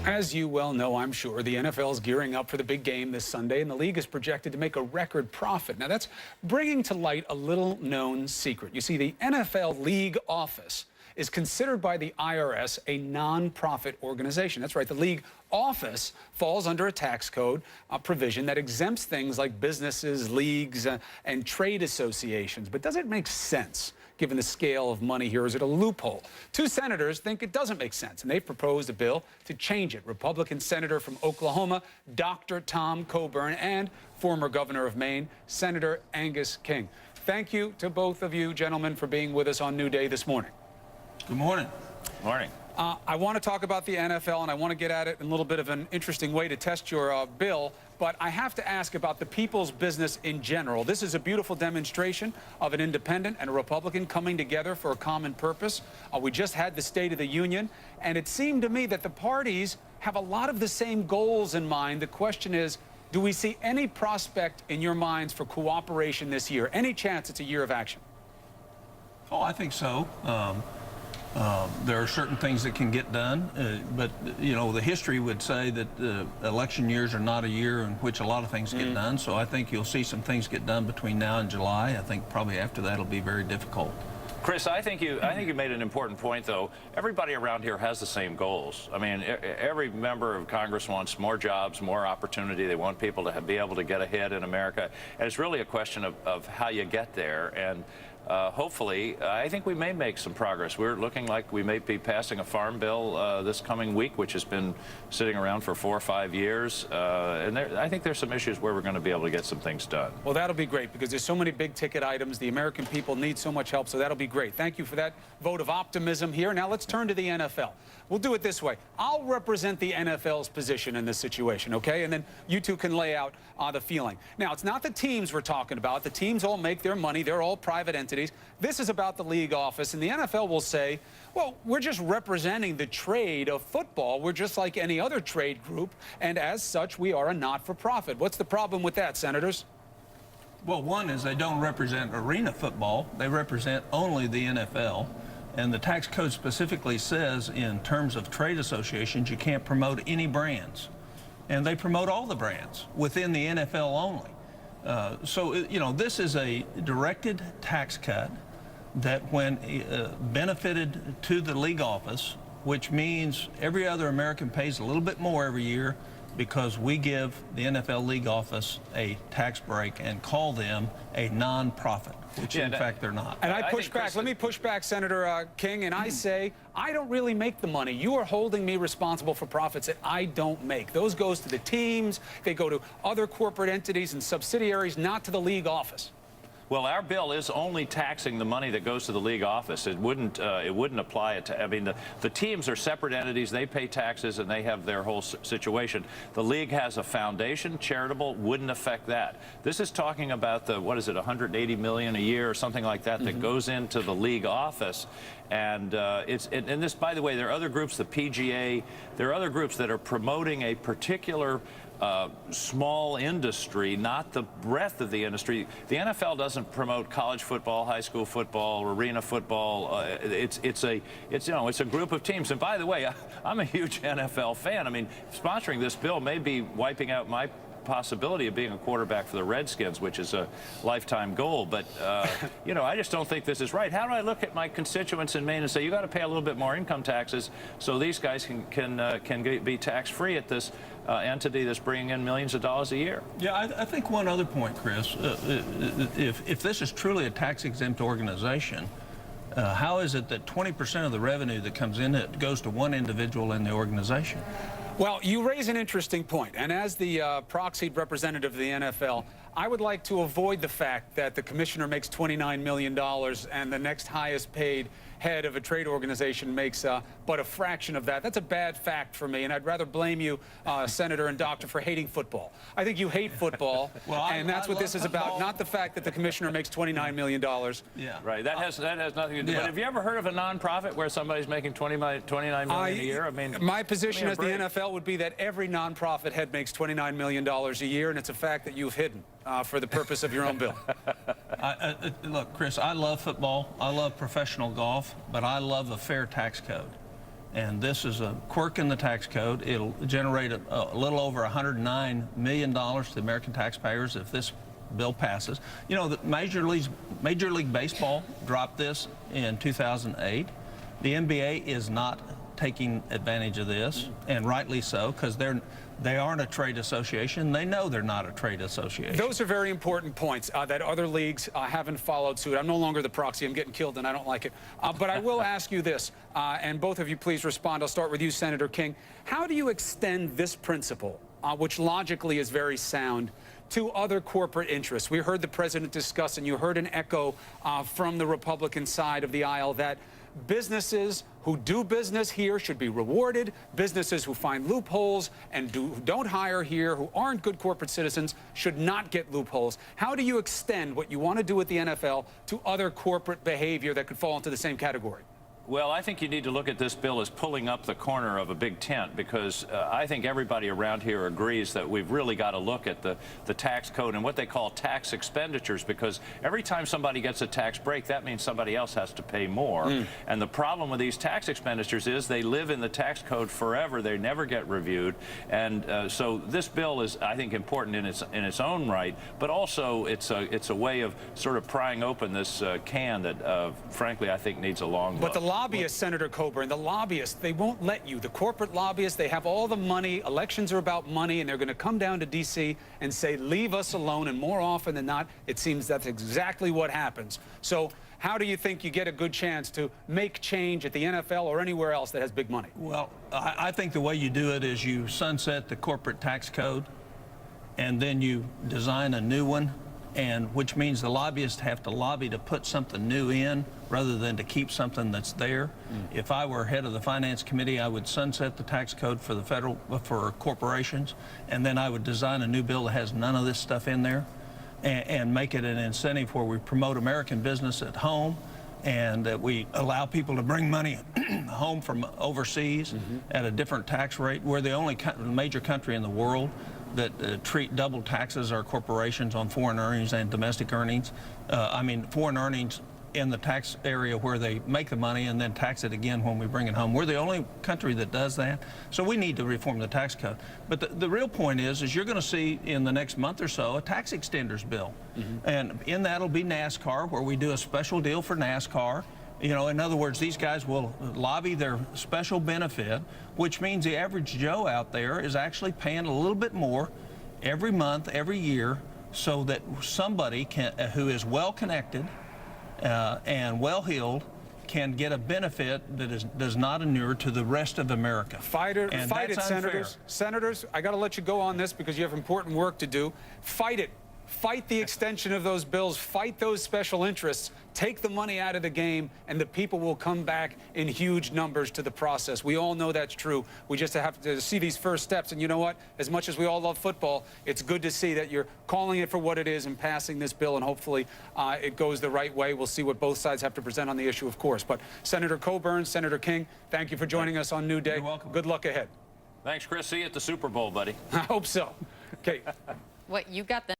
As you well know, I'm sure, the NFL is gearing up for the big game this Sunday, and the league is projected to make a record profit. Now, that's bringing to light a little-known secret. You see, the NFL league office is considered by the IRS a non-profit organization. That's right. The league office falls under a tax code provision that exempts things like businesses, leagues, and trade associations. But does it make sense, given the scale of money here? Is it a loophole? Two senators think it doesn't make sense, and they've proposed a bill to change it. Republican Senator from Oklahoma, Dr. Tom Coburn, and former governor of Maine, Senator Angus King. Thank you to both of you, gentlemen, for being with us on New Day this morning. Good morning. Morning. I want to talk about the NFL, and I want to get at it in a little bit of an interesting way to test your bill, but I have to ask about the people's business in general. This is a beautiful demonstration of an independent and a Republican coming together for a common purpose. We just had the State of the Union, and it seemed to me that the parties have a lot of the same goals in mind. The question is, do we see any prospect in your minds for cooperation this year? Any chance it's a year of action? Oh, I think so. There are certain things that can get done, but, you know, the history would say that election years are not a year in which a lot of things get done, so I think you'll see some things get done between now and July. I think probably after that it'll be very difficult. Chris, I think you made an important point, though. Everybody around here has the same goals. I mean, every member of Congress wants more jobs, more opportunity. They want people to be able to get ahead in America. And it's really a question of how you get there. And hopefully, I think we may make some progress. We're looking like we may be passing a farm bill this coming week, which has been sitting around for 4 or 5 years. And I think there's some issues where we're going to be able to get some things done. Well, that'll be great because there's so many big-ticket items. The American people need so much help, so that'll be great. Thank you for that vote of optimism here. Now let's turn to the NFL. We'll do it this way. I'll represent the NFL's position in this situation, okay? And then you two can lay out the feeling. Now, it's not the teams we're talking about. The teams all make their money. They're all private entities. This is about the league office, and the NFL will say, well, we're just representing the trade of football. We're just like any other trade group, and as such, we are a not-for-profit. What's the problem with that, Senators? Well, one is they don't represent arena football. They represent only the NFL. And the tax code specifically says in terms of trade associations, you can't promote any brands. And they promote all the brands within the NFL only. So, you know, this is a directed tax cut that when benefited to the league office, which means every other American pays a little bit more every year because we give the NFL league office a tax break and call them a non-profit, which in fact they're not. And I push back. Let me push back, Senator King, and I say, I don't really make the money. You are holding me responsible for profits that I don't make. Those goes to the teams. They go to other corporate entities and subsidiaries, not to the league office. Well, our bill is only taxing the money that goes to the league office. It wouldn't apply it to, I mean, the teams are separate entities. They pay taxes and they have their whole situation. The league has a foundation, charitable, wouldn't affect that. This is talking about the, what is it, 180 million a year or something like that that goes into the league office. And and this, by the way, there are other groups, the PGA, there are other groups that are promoting a particular small industry, not the breadth of the industry. The NFL doesn't promote college football, high school football, arena football. It's a group of teams. And by the way, I'm a huge NFL fan. I mean, sponsoring this bill may be wiping out my possibility of being a quarterback for the Redskins, which is a lifetime goal. But, you know, I just don't think this is right. How do I look at my constituents in Maine and say, you got to pay a little bit more income taxes so these guys can be tax-free at this entity that's bringing in millions of dollars a year? Yeah, I think one other point, Chris, if this is truly a tax-exempt organization, how is it that 20% of the revenue that comes in it goes to one individual in the organization? Well, you raise an interesting point, and as the proxied representative of the NFL, I would like to avoid the fact that the commissioner makes $29 million and the next highest paid head of a trade organization makes but a fraction of that. That's a bad fact for me, and I'd rather blame you, Senator and Doctor, for hating football. I think you hate football, and that's what this is about, not the fact that the commissioner makes $29 million. Yeah. Right. That has nothing to do. Yeah. But have you ever heard of a nonprofit where somebody's making $29 million a year? I mean, my position as the NFL would be that every nonprofit head makes $29 million a year, and it's a fact that you've hidden for the purpose of your own bill. Look, Chris, I love football. I love professional golf, but I love a fair tax code. And this is a quirk in the tax code. It'll generate a little over $109 million to the American taxpayers if this bill passes. You know, the Major League Baseball dropped this in 2008. The NBA is not taking advantage of this, and rightly so, because they aren't a trade association. They know they're not a trade association. Those are very important points that other leagues haven't followed suit. I'm no longer the proxy. I'm getting killed, and I don't like it. But I will ask you this, and both of you please respond. I'll start with you, Senator King. How do you extend this principle, which logically is very sound, to other corporate interests? We heard the president discuss, and you heard an echo from the Republican side of the aisle, that businesses who do business here should be rewarded. Businesses who find loopholes and who don't hire here, who aren't good corporate citizens, should not get loopholes. How do you extend what you want to do with the NFL to other corporate behavior that could fall into the same category? Well, I think you need to look at this bill as pulling up the corner of a big tent, because I think everybody around here agrees that we've really got to look at the tax code and what they call tax expenditures, because every time somebody gets a tax break, that means somebody else has to pay more. And the problem with these tax expenditures is they live in the tax code forever. They never get reviewed. And so this bill is, I think, important in its own right, but also it's a way of sort of prying open this can that, frankly, I think needs a long look. But the lobbyists, Senator Coburn, the lobbyists, they won't let you. The corporate lobbyists, they have all the money. Elections are about money, and they're going to come down to D.C. and say, leave us alone. And more often than not, it seems that's exactly what happens. So how do you think you get a good chance to make change at the NFL or anywhere else that has big money? Well, I think the way you do it is you sunset the corporate tax code, and then you design a new one, and which means the lobbyists have to lobby to put something new in rather than to keep something that's there. If I were head of the Finance Committee, I would sunset the tax code for for corporations, and then I would design a new bill that has none of this stuff in there, and make it an incentive where we promote American business at home, and that we allow people to bring money home from overseas at a different tax rate. We're the only major country in the world that treat double taxes our corporations on foreign earnings and domestic earnings. I mean, foreign earnings in the tax area where they make the money and then tax it again when we bring it home. We're the only country that does that. So we need to reform the tax code. But the real point is you're going to see in the next month or so a tax extenders bill. And in that will be NASCAR, where we do a special deal for NASCAR. You know, in other words, these guys will lobby their special benefit, which means the average Joe out there is actually paying a little bit more every month, every year, so that somebody who is well-connected and well-heeled can get a benefit that does not inure to the rest of America. Fight it, Senators. Senators, I got to let you go on this because you have important work to do. Fight it. Fight the extension of those bills. Fight those special interests. Take the money out of the game, and the people will come back in huge numbers to the process. We all know that's true. We just have to see these first steps. And you know what? As much as we all love football, it's good to see that you're calling it for what it is and passing this bill, and hopefully it goes the right way. We'll see what both sides have to present on the issue, of course. But Senator Coburn, Senator King, thank you for joining us on New Day. You're welcome. Good luck ahead. Thanks, Chris. See you at the Super Bowl, buddy. I hope so. Okay. What you got the